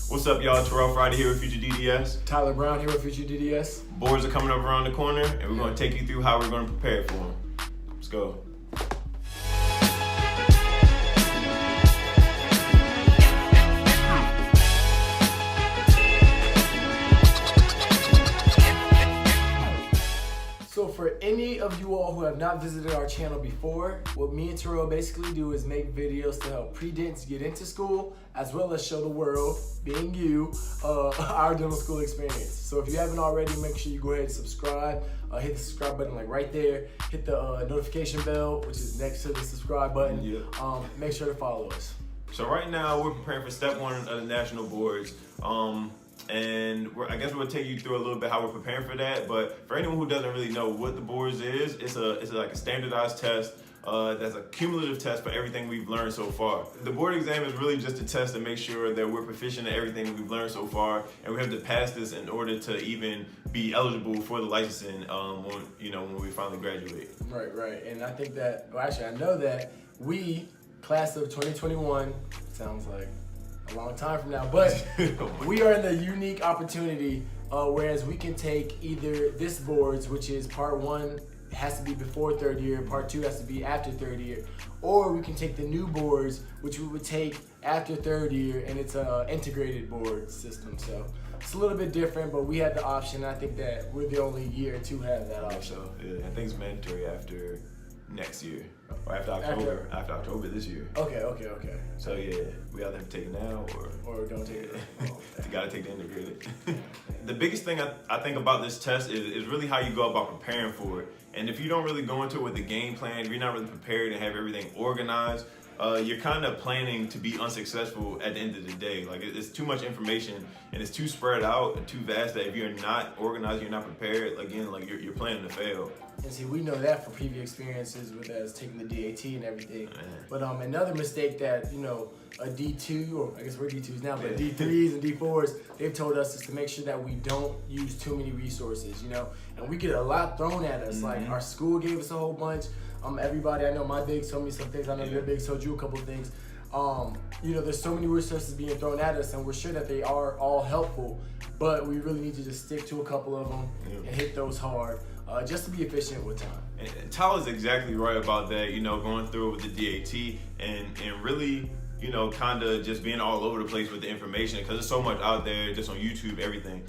What's up, y'all? Terrell Friday here with FutureDDS. Tyler Brown here with FutureDDS. Boards are coming up around the corner, and we're going to take you through how we're going to prepare for them. Let's go. So for any of you all who have not visited our channel before, what me and Terrell basically do is make videos to help pre-dents get into school, as well as show the world, being you, our dental school experience. So if you haven't already, make sure you go ahead and subscribe. Hit the subscribe button like right there. Hit the notification bell, which is next to the subscribe button. Yeah. Make sure to follow us. So right now we're preparing for step one of the national boards. And I guess we'll take you through a little bit how we're preparing for that. But for anyone who doesn't really know what the boards is, it's like a standardized test. That's a cumulative test for everything we've learned so far. The board exam is really just a test to make sure that we're proficient at everything that we've learned so far, and we have to pass this in order to even be eligible for the licensing when we finally graduate. Right. And I think that, well, actually, I know that we, class of 2021, sounds like a long time from now, but we are in the unique opportunity whereas we can take either this boards, which is part one has to be before third year, part two has to be after third year, or we can take the new boards, which we would take after third year, and it's an integrated board system. So it's a little bit different, but we had the option. I think that we're the only year to have that option. So yeah, I think it's mandatory after next year, or after October. After October this year. Okay. So yeah, we either have to take it now or don't take it. You gotta take the integrated. The biggest thing I think about this test is really how you go about preparing for it. And if you don't really go into it with a game plan, if you're not really prepared and have everything organized, you're kind of planning to be unsuccessful at the end of the day. Like, it's too much information and it's too spread out and too vast that if you're not organized, you're not prepared, again, like you're planning to fail. And see, we know that from previous experiences with us taking the DAT and everything. But another mistake that, a D2, or I guess we're D2s now, but D3s and D4s, they've told us is to make sure that we don't use too many resources, and we get a lot thrown at us. Like, our school gave us a whole bunch. Everybody, I know my bigs told me some things, I know your bigs told you a couple of things. There's so many resources being thrown at us, and we're sure that they are all helpful, but we really need to just stick to a couple of them and hit those hard, just to be efficient with time. And Tyler's exactly right about that, going through it with the DAT and really, kind of just being all over the place with the information, because there's so much out there, just on YouTube, everything.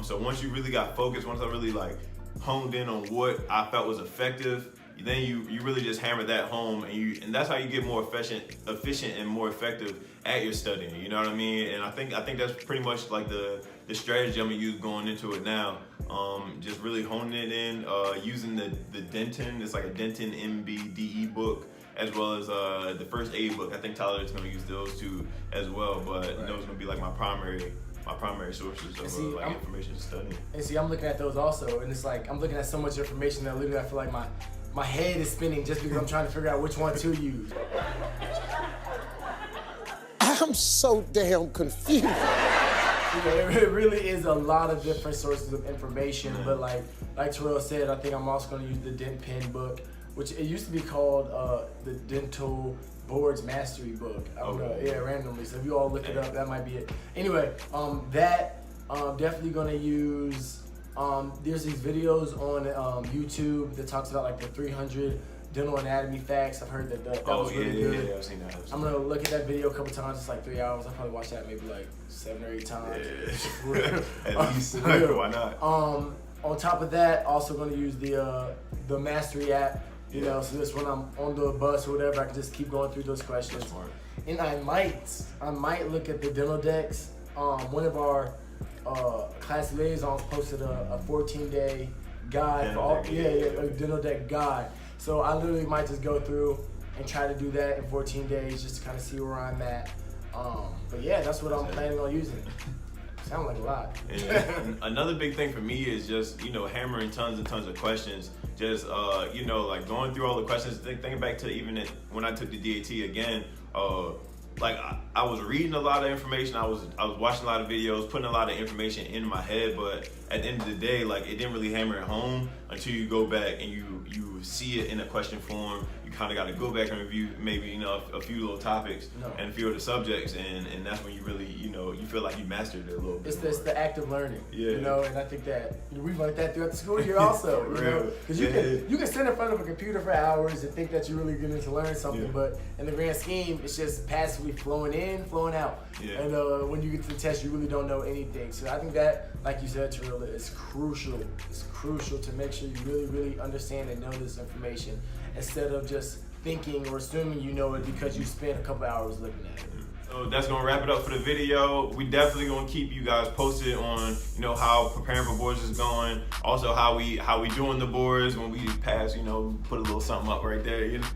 So once you really got focused, once I really honed in on what I felt was effective, then you really just hammer that home, and that's how you get more efficient and more effective at your studying. You know what I mean? And I think that's pretty much like the strategy I'm gonna use going into it now. Just really honing it in, using the Denton. It's like a Denton NDBE book, as well as the first aid book. I think Tyler's gonna use those two as well, but those are gonna be like my primary sources of information studying. And see, I'm looking at those also, and it's like I'm looking at so much information that literally I feel like my head is spinning just because I'm trying to figure out which one to use. I'm so damn confused. It really is a lot of different sources of information, but like Terrell said, I think I'm also going to use the Dent Pen book, which it used to be called the Dental Boards Mastery book. I don't know, randomly. So if you all look it up, that might be it. Anyway, definitely going to use. There's these videos on YouTube that talks about the 300 dental anatomy facts. I've heard that was really good. Yeah, I've seen that. I'm gonna look at that video a couple times. It's like 3 hours. I'll probably watch that maybe 7 or 8 times. Yeah. At least. Why not? On top of that, also gonna use the Mastery app. So this when I'm on the bus or whatever, I can just keep going through those questions. That's smart. And I might look at the dental decks. One of our class liaisons posted a 14-day guide a dental deck guide. So I literally might just go through and try to do that in 14 days just to kind of see where I'm at. But yeah, that's what I'm planning on using. Sound like a lot. And another big thing for me is just, hammering tons and tons of questions. Just, going through all the questions, thinking back to even when I took the DAT again, I was reading a lot of information, I was watching a lot of videos, putting a lot of information in my head, but at the end of the day, it didn't really hammer it home until you go back and you see it in a question form. You kind of got to go back and review maybe, you know, a few little topics and a few of the subjects, and that's when you really, you know, you feel like you mastered it a little bit. It's the act of learning, Yeah. you know, and I think that we've learned that throughout the school year also, you know, because you can sit in front of a computer for hours and think that you're really going to learn something, but in the grand scheme, it's just passively flowing in, flowing out, and when you get to the test, you really don't know anything. So I think that, like you said, Terrell, is crucial. It's crucial to make sure you really, really understand and know this information instead of just thinking or assuming you know it because you spent a couple hours looking at it. So that's gonna wrap it up for the video. We definitely gonna keep you guys posted on, you know, how preparing for boards is going. Also how we doing the boards when we pass, you know, put a little something up right there, you know.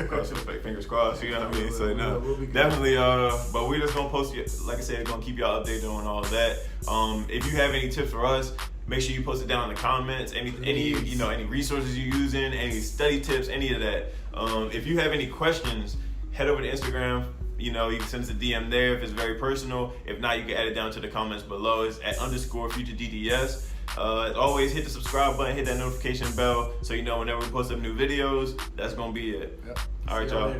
Cross your fingers crossed, you know what I mean? So no, definitely. But we just gonna post you. Like I said, gonna keep y'all updated on all that. If you have any tips for us, make sure you post it down in the comments. Any you know, any resources you're using, any study tips, any of that. If you have any questions, head over to Instagram. You know, you can send us a DM there if it's very personal. If not, you can add it down to the comments below. It's at _FutureDDS. As always, hit the subscribe button, hit that notification bell so you know whenever we post up new videos, that's gonna be it. Yep. All right, y'all.